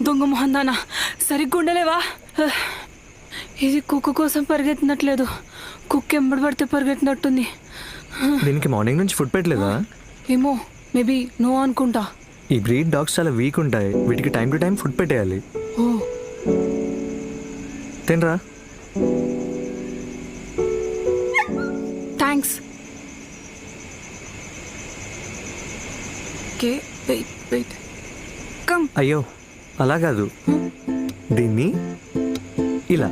దొంగ మొహం దానా సరిగ్గా ఉండలేవా? ఇది కుక్క కోసం పరిగెత్తినట్లేదు, కుక్క ఎంబడి పడితే పరిగెత్తినట్టుంది. దీనికి మార్నింగ్ నుంచి ఫుడ్ పెట్టలేదా? ఏమో, మేబీ నో అనుకుంటా. ఈ బ్రీడ్ డాగ్స్ చాలా వీక్ ఉంటాయి, వీటికి టైం టు టైం ఫుడ్ పెట్టేయాలి. ఓ తినరా. Thanks. Okay, wait wait, come. అయ్యో అలా కాదు, దీన్ని ఇలా